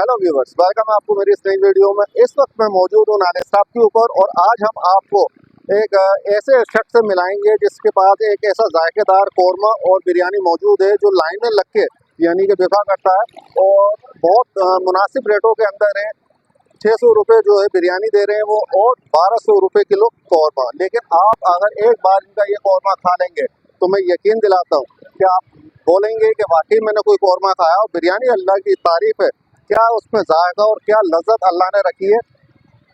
Hello viewers, welcome आपको मेरी इस नई वीडियो में। इस वक्त मैं मौजूद हूँ नाले साहब के ऊपर और आज हम आपको एक ऐसे शख्स से मिलाएंगे जिसके पास एक ऐसा जायकेदार कौरमा और बिरयानी मौजूद है जो लाइन में लग के यानी कि बिका करता है और बहुत मुनासिब रेटों के अंदर है। 600 रुपये जो है बिरयानी दे रहे हैं वो, और 1200 रुपये किलो कौरमा। लेकिन आप अगर एक बार इनका ये कौरमा खा लेंगे तो मैं यकीन दिलाता हूँ कि आप बोलेंगे कि वाकई मैंने कोई कौरमा खाया। और बिरयानी अल्लाह की तारीफ है, क्या उसमें जायका और क्या लज्जत अल्लाह ने रखी है।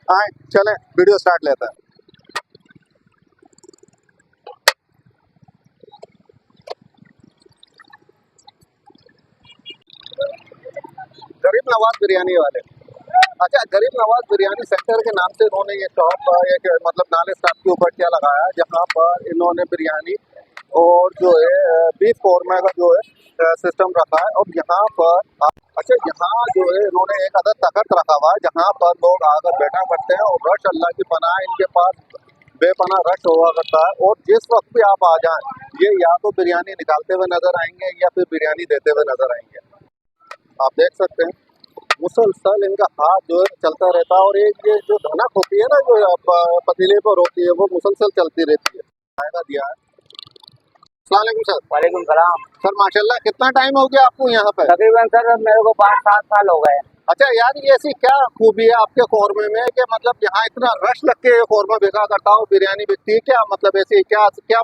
आए चलें वीडियो स्टार्ट लेते हैं। गरीब नवाज बिरयानी वाले, अच्छा गरीब नवाज बिरयानी सेंटर के नाम से इन्होंने ये शॉप एक मतलब नाले स्टॉप के ऊपर क्या लगाया, जहाँ पर इन्होंने बिरयानी और जो है बीफ कौरमा का जो है सिस्टम रखा है। और यहाँ पर अच्छा यहाँ जो है इन्होंने एक अदद तखत रखा हुआ है जहाँ पर लोग आकर बैठा करते हैं और रश अल्लाह की पनाह इनके पास बेपनाह रश हुआ करता है। और जिस वक्त भी आप आ जाएं ये या तो बिरयानी निकालते हुए नजर आएंगे या फिर बिरयानी देते हुए नजर आएंगे। आप देख सकते हैं मुसलसल इनका हाथ जो है चलता रहता है और एक ये जो धनक होती है ना जो पतीले पर होती है वो मुसलसल चलती रहती है। फायदा दिया है। अस्सलाम वालेकुम सर। वालेकुम सलाम। सर माशाल्लाह, कितना टाइम हो गया आपको यहाँ पे? तकरीबन सर मेरे को 5-7 साल हो गए। अच्छा यार, ये ऐसी क्या खूबी है आपके कौरमे में कि मतलब यहाँ इतना रश लग के कौरमा बिका करता हो, बिरयानी बिकती है? क्या मतलब ऐसी क्या क्या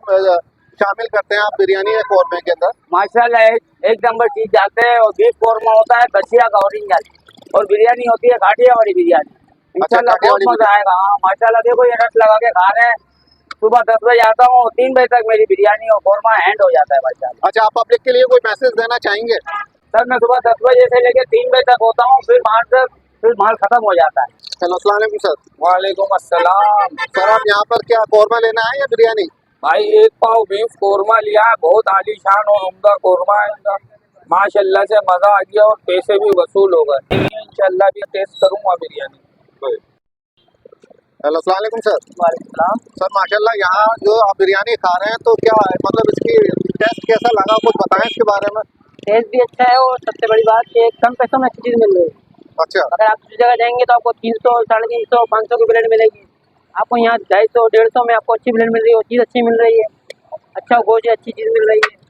शामिल करते हैं आप बिरयानी या कौरमे के अंदर? माशाल्लाह एक नंबर चीज जाते हैं। और बीफ कौरमा होता है कचिया का ओरिजिनल, और बिरयानी होती है घाटिया वाली बिरयानी। इंशाल्लाह बहुत मजा आएगा। हाँ माशाल्लाह, देखो ये रश लगा के खा रहे हैं। सुबह 10 बजे आता हूँ, 3 बजे तक मेरी बिरयानी और कौरमा हैंड हो जाता है माशाल्लाह। अच्छा, आप पब्लिक के लिए कोई मैसेज देना चाहेंगे? सर मैं सुबह 10 बजे से लेकर 3 बजे तक होता हूँ, फिर माल खत्म हो जाता है। चलो अस्सलाम वालेकुम सर। वालेकुम अस्सलाम। सर आप यहाँ पर क्या कौरमा लेना है या बिरयानी? भाई एक पाव बीफ कौरमा लिया है, बहुत आलीशान और उम्दा कौरमा है इनका। माशाल्लाह से मजा आ गया और पैसे भी वसूल हो गए। इंशाल्लाह भी टेस्ट करूंगा बिरयानी। हेलो अस्सलाम वालेकुम सर। वालेकुम सर माशाल्लाह, यहाँ जो आप बिरयानी खा रहे हैं तो क्या मतलब इसकी टेस्ट कैसा लगा, कुछ बताएं इसके बारे में। टेस्ट भी अच्छा है और सबसे बड़ी बात कि कम पैसों में अच्छी चीज मिल रही है। अच्छा, अगर आप दूसरी जगह जाएंगे तो आपको 300, 350, 500 की ब्लेंड मिलेगी। आपको यहाँ 250, 150 में आपको अच्छी ब्लेंड मिल रही है और चीज़ अच्छी मिल रही है। अच्छा गोश्त है, अच्छी चीज़ मिल रही है।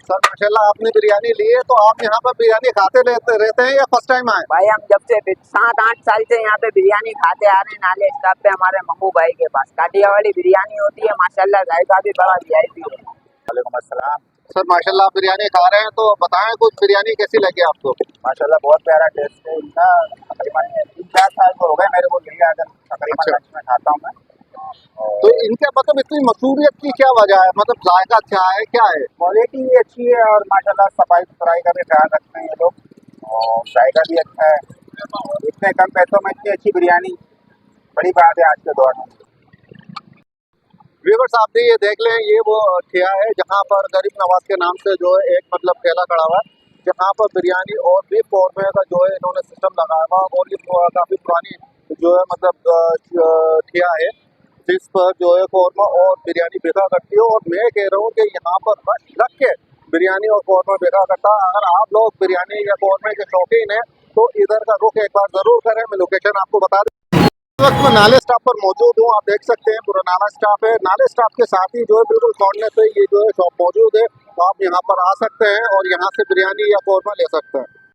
सर माशाल्लाह आपने बिरयानी ली है तो आप यहाँ पर बिरयानी खाते रहते हैं या फर्स्ट टाइम आए? भाई हम जब से 7-8 साल से यहाँ पे बिरयानी खाते आ रहे हैं। नाले स्टॉप पे हमारे मम्मू भाई के पास काटिया वाली बिरयानी होती है। माशाल्लाह जायका भी बड़ा VIP है। वालेकुम अस्सलाम। सर माशाल्लाह आप बिरयानी खा रहे हैं तो बताएं कुछ, बिरयानी कैसी लगी आपको? माशाल्लाह बहुत प्यारा टेस्ट है इनका। तकरीबन 3-4 साल को हो गए मेरे को लिया, तकरीबन लंच में खाता हूँ मैं। तो इनके मतलब इतनी मशहूरियत की क्या वजह है? मतलब जायका अच्छा है, क्या है? क्वालिटी भी अच्छी है और माशाल्लाह सफाई सुथराई का भी ख्याल रखते हैं ये लोग और जायका भी अच्छा है। इतने कम पैसों में इतनी अच्छी बिरयानी बड़ी बात है आज के दौर में। व्यूअर्स आप भी ये देख लें, ये वो ठिया है जहाँ पर गरीब नवाज के नाम से जो है एक मतलब ठेला खड़ा हुआ है जहाँ पर बिरयानी और बीफ कौरमे का जो है इन्होंने सिस्टम लगाया हुआ। और ये काफ़ी पुरानी जो है मतलब ठिया है जिस पर जो है कौरमा और बिरयानी बिका करती है। और मैं कह रहा हूँ कि यहाँ पर रश लग के बिरयानी और कौरमा बिका करता है। अगर आप लोग बिरयानी या कौरमे के शौकीन हैं तो इधर का रुख एक बार ज़रूर करें। मैं लोकेशन आपको बता दें। इस वक्त मैं नाले स्टॉप पर मौजूद हूँ, आप देख सकते हैं पूरा नाला स्टॉप है। नाले स्टॉप के साथ ही जो है बिल्कुल कॉर्नर पे ये जो है शॉप मौजूद है, तो आप यहाँ पर आ सकते हैं और यहाँ से बिरयानी या कौरमा ले सकते हैं।